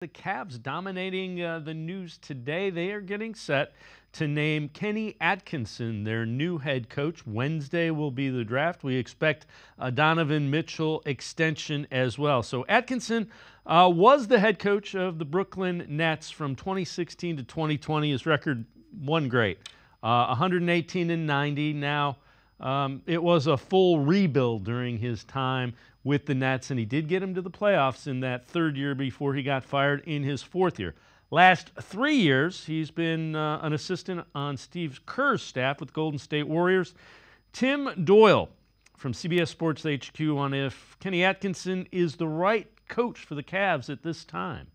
The Cavs dominating the news today. They are getting set to name Kenny Atkinson their new head coach. Wednesday will be the draft. We expect a Donovan Mitchell extension as well. So Atkinson was the head coach of the Brooklyn Nets from 2016 to 2020. His record, one great, 118 and 90. Now, it was a full rebuild during his time with the Nets, and he did get him to the playoffs in that third year before he got fired in his fourth year. Last 3 years, he's been an assistant on Steve Kerr's staff with Golden State Warriors. Tim Doyle from CBS Sports HQ on if Kenny Atkinson is the right coach for the Cavs at this time.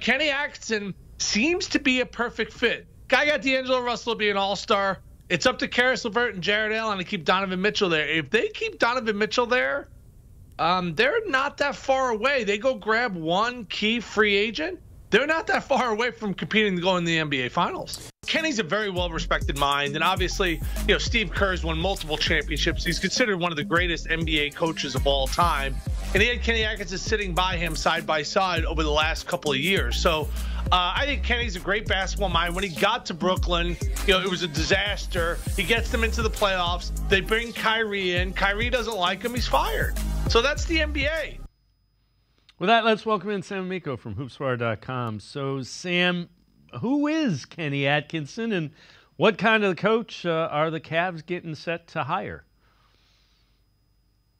Kenny Atkinson seems to be a perfect fit. Guy got D'Angelo Russell to be an all-star. It's up to Karis LeVert and Jared Allen to keep Donovan Mitchell there. If they keep Donovan Mitchell there, they're not that far away. They go grab one key free agent. They're not that far away from competing to go in the NBA Finals. Kenny's a very well-respected mind, and obviously, Steve Kerr's won multiple championships. He's considered one of the greatest NBA coaches of all time, and he had Kenny Atkinson sitting by him side by side over the last couple of years. So I think Kenny's a great basketball mind. When he got to Brooklyn, it was a disaster. He gets them into the playoffs. They bring Kyrie in. Kyrie doesn't like him. He's fired. So that's the NBA. With that, let's welcome in Sam Amico from hoopswire.com. So, Sam, who is Kenny Atkinson, and what kind of coach are the Cavs getting set to hire?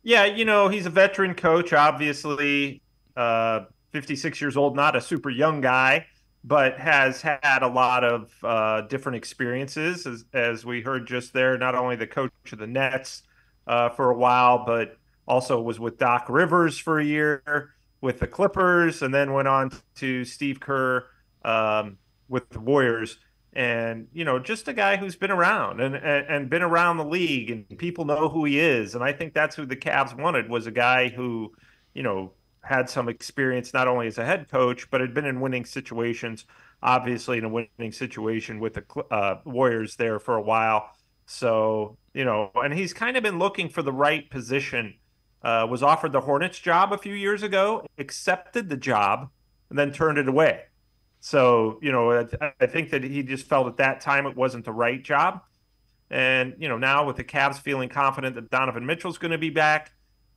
Yeah, he's a veteran coach, obviously, 56 years old, not a super young guy, but has had a lot of different experiences, as we heard just there, not only the coach of the Nets for a while, but also was with Doc Rivers for a year with the Clippers, and then went on to Steve Kerr with the Warriors. And, just a guy who's been around and been around the league, and people know who he is. And I think that's who the Cavs wanted, was a guy who, had some experience not only as a head coach, but had been in winning situations, obviously in a winning situation with the Warriors there for a while. So, and he's kind of been looking for the right position. Was offered the Hornets job a few years ago, accepted the job, and then turned it away. So, I think that he just felt at that time it wasn't the right job. And, now with the Cavs feeling confident that Donovan Mitchell's going to be back,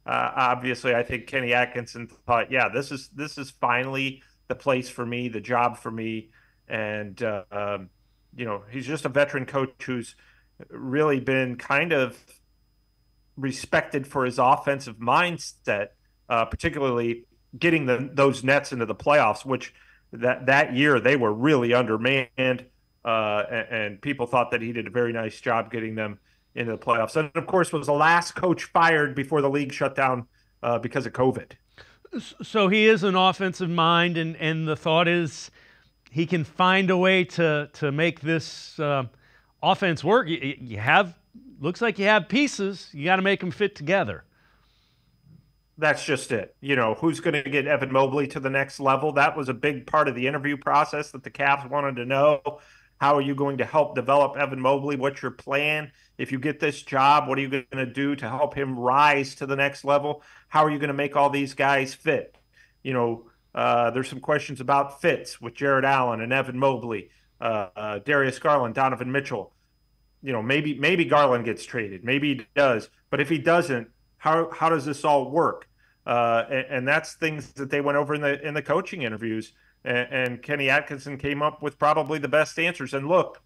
obviously I think Kenny Atkinson thought, yeah, this is finally the place for me, the job for me. And, he's just a veteran coach who's really been kind of respected for his offensive mindset, particularly getting those Nets into the playoffs, which that year they were really undermanned, and people thought that he did a very nice job getting them into the playoffs. And of course, was the last coach fired before the league shut down because of COVID. So he is an offensive mind, and the thought is he can find a way to make this offense work. Looks like you have pieces. You got to make them fit together. That's just it. Who's going to get Evan Mobley to the next level? That was a big part of the interview process that the Cavs wanted to know. How are you going to help develop Evan Mobley? What's your plan? If you get this job, what are you going to do to help him rise to the next level? How are you going to make all these guys fit? There's some questions about fits with Jared Allen and Evan Mobley, Darius Garland, Donovan Mitchell. Maybe Garland gets traded. Maybe he does. But if he doesn't, how does this all work? And that's things that they went over in the coaching interviews. And Kenny Atkinson came up with probably the best answers. And look,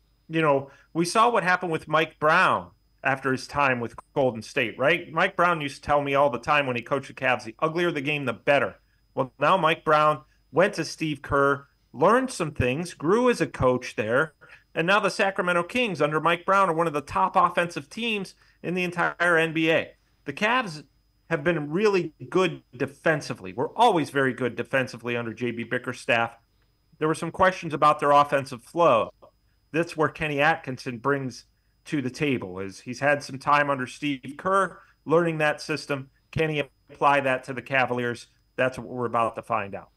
we saw what happened with Mike Brown after his time with Golden State, right? Mike Brown used to tell me all the time when he coached the Cavs, the uglier the game, the better. Well, now Mike Brown went to Steve Kerr, learned some things, grew as a coach there. And now the Sacramento Kings under Mike Brown are one of the top offensive teams in the entire NBA. The Cavs have been really good defensively. We're always very good defensively under J.B. Bickerstaff. There were some questions about their offensive flow. That's where Kenny Atkinson brings to the table. Is he's had some time under Steve Kerr learning that system. Can he apply that to the Cavaliers? That's what we're about to find out.